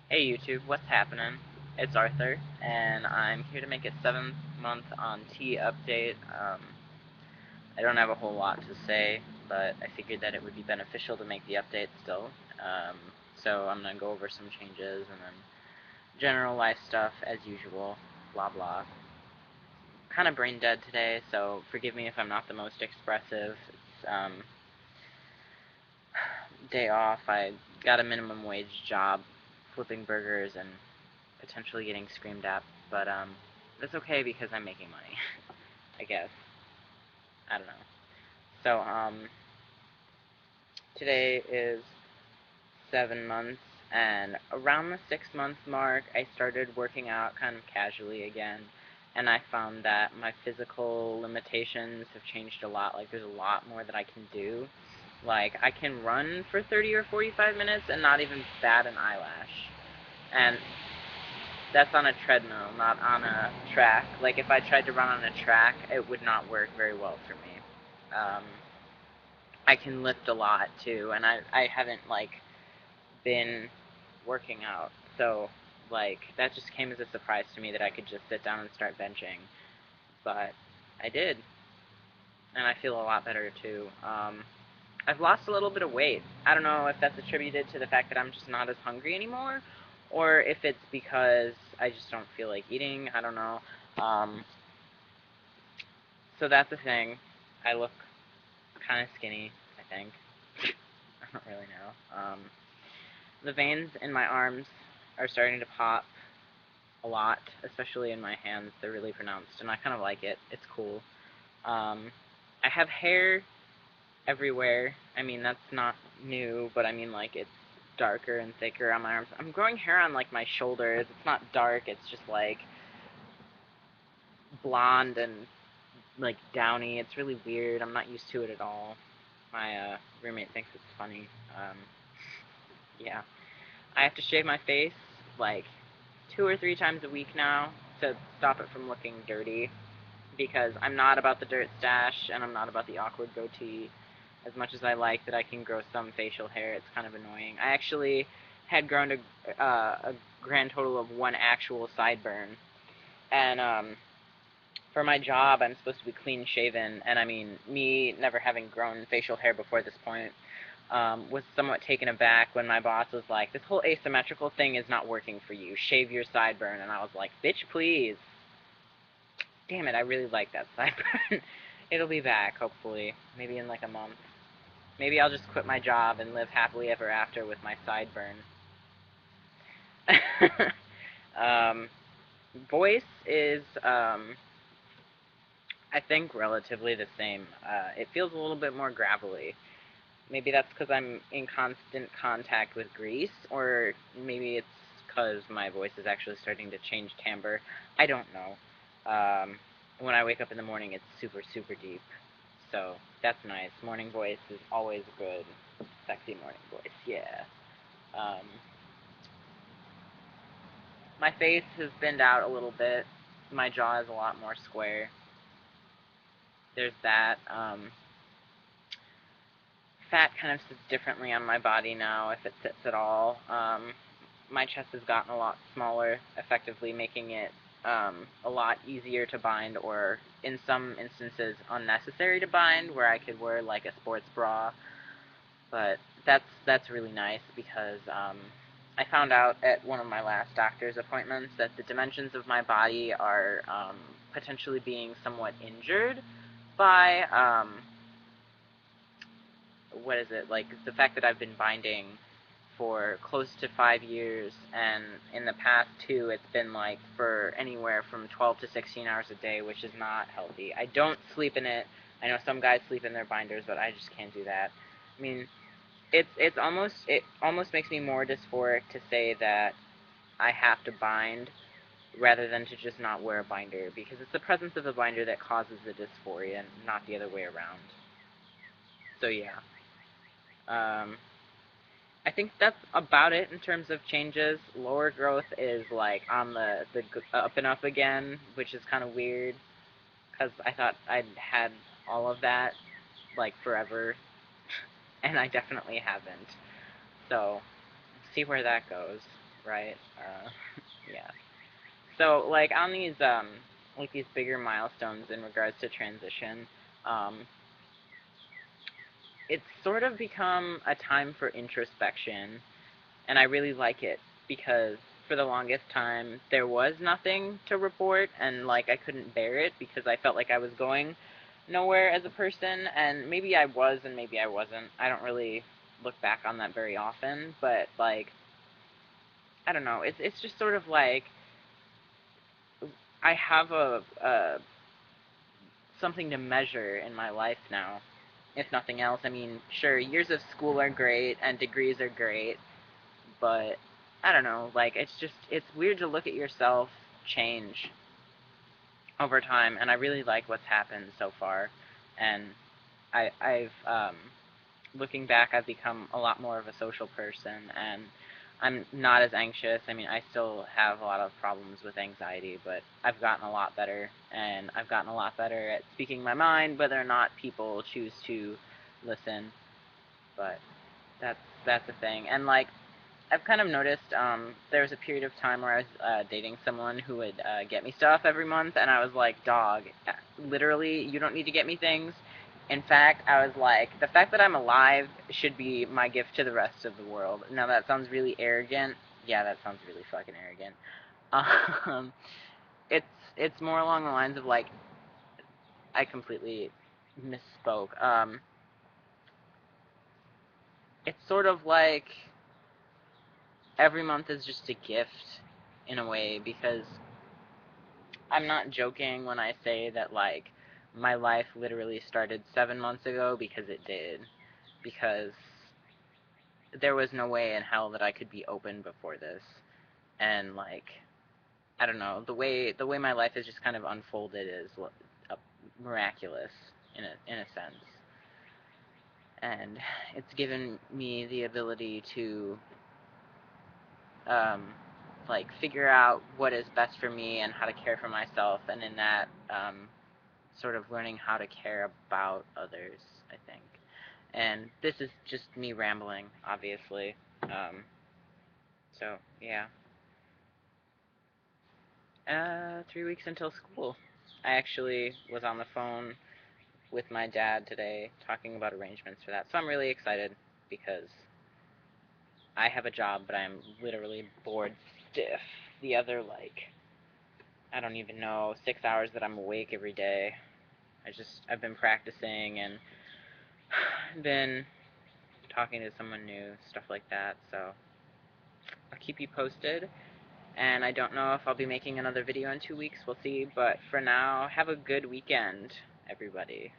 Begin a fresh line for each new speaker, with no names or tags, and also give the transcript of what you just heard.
Hey YouTube, what's happening? It's Arthur, and I'm here to make a 7th month on T update. I don't have a whole lot to say, but I figured that it would be beneficial to make the update still. Um, so I'm gonna go over some changes and then general life stuff as usual, blah blah. Kind of brain dead today, so forgive me if I'm not the most expressive. It's day off. I got a minimum wage job flipping burgers and potentially getting screamed at, but that's okay because I'm making money, I guess. I don't know. So today is 7 months, and around the 6 month mark, I started working out kind of casually again, and I found that my physical limitations have changed a lot. Like, there's a lot more that I can do. Like, I can run for 30 or 45 minutes and not even bat an eyelash. And that's on a treadmill, not on a track. Like, if I tried to run on a track, it would not work very well for me. Um, I can lift a lot, too, and I haven't, like, been working out. So, like, that just came as a surprise to me that I could just sit down and start benching. But I did, and I feel a lot better, too. I've lost a little bit of weight. I don't know if that's attributed to the fact that I'm just not as hungry anymore, or if it's because I just don't feel like eating. I don't know. Um, so that's the thing. I look kind of skinny, I think. I don't really know. The veins in my arms are starting to pop a lot, especially in my hands. They're really pronounced, and I kind of like it. It's cool. I have hair everywhere. I mean, that's not new, but I mean, like, it's darker and thicker on my arms. I'm growing hair on, like, my shoulders. It's not dark, it's just, like, blonde and, like, downy. It's really weird. I'm not used to it at all. My roommate thinks it's funny. Yeah. I have to shave my face, like, 2 or 3 times a week now to stop it from looking dirty, because I'm not about the dirt stash, and I'm not about the awkward goatee. As much as I like that I can grow some facial hair, it's kind of annoying. I actually had grown a grand total of one actual sideburn, and for my job, I'm supposed to be clean shaven, and I mean, me never having grown facial hair before this point, was somewhat taken aback when my boss was like, "This whole asymmetrical thing is not working for you. Shave your sideburn." And I was like, "Bitch, please." Damn it, I really like that sideburn. It'll be back, hopefully. Maybe in like a month. Maybe I'll just quit my job and live happily ever after with my sideburn. um, voice is, I think, relatively the same. It feels a little bit more gravelly. Maybe that's because I'm in constant contact with grease, or maybe it's because my voice is actually starting to change timbre. I don't know. When I wake up in the morning, it's super, super deep. So that's nice. Morning voice is always good. Sexy morning voice, yeah. Um, my face has thinned out a little bit. My jaw is a lot more square. There's that. Fat kind of sits differently on my body now, if it sits at all. My chest has gotten a lot smaller, effectively making it a lot easier to bind, or in some instances unnecessary to bind, where I could wear like a sports bra. But that's really nice because I found out at one of my last doctor's appointments that the dimensions of my body are potentially being somewhat injured by what is it, like, the fact that I've been binding for close to 5 years, and in the past two, it's been like for anywhere from 12 to 16 hours a day, which is not healthy. I don't sleep in it. I know some guys sleep in their binders, but I just can't do that. I mean, it almost makes me more dysphoric to say that I have to bind rather than to just not wear a binder, because it's the presence of a binder that causes the dysphoria, and not the other way around. So yeah. Um, I think that's about it in terms of changes. Lower growth is like on the up and up again, which is kind of weird because I thought I'd had all of that like forever, and I definitely haven't. So see where that goes. right? Yeah. So like on these like these bigger milestones in regards to transition, um, it's sort of become a time for introspection, and I really like it because for the longest time there was nothing to report, and like I couldn't bear it because I felt like I was going nowhere as a person, and maybe I was and maybe I wasn't. I don't really look back on that very often, but like I don't know. It's just sort of like I have a something to measure in my life now. If nothing else, I mean, sure, years of school are great and degrees are great, but I don't know, like it's weird to look at yourself change over time, and I really like what's happened so far. And I've looking back, I've become a lot more of a social person, and I'm not as anxious. I mean, I still have a lot of problems with anxiety, but I've gotten a lot better, and I've gotten a lot better at speaking my mind, whether or not people choose to listen. But that's the thing, and like I've kind of noticed there was a period of time where I was dating someone who would get me stuff every month, and I was like, dog, literally, you don't need to get me things. In fact, I was like, the fact that I'm alive should be my gift to the rest of the world. Now, that sounds really arrogant. Yeah, that sounds really fucking arrogant. Um, it's it's more along the lines of like, I completely misspoke. It's sort of like every month is just a gift in a way because I'm not joking when I say that, like, my life literally started 7 months ago because it did. Because there was no way in hell that I could be open before this. And, like, I don't know, the way my life has just kind of unfolded is miraculous in a sense. And it's given me the ability to, um, like, figure out what is best for me and how to care for myself. And in that, sort of learning how to care about others, I think. And this is just me rambling, obviously. So, yeah. 3 weeks until school. I actually was on the phone with my dad today talking about arrangements for that. So I'm really excited because I have a job, but I'm literally bored stiff. The other, like, I don't even know, 6 hours that I'm awake every day. I've been practicing and been talking to someone new, stuff like that. So I'll keep you posted. And I don't know if I'll be making another video in 2 weeks. We'll see. But for now, have a good weekend, everybody.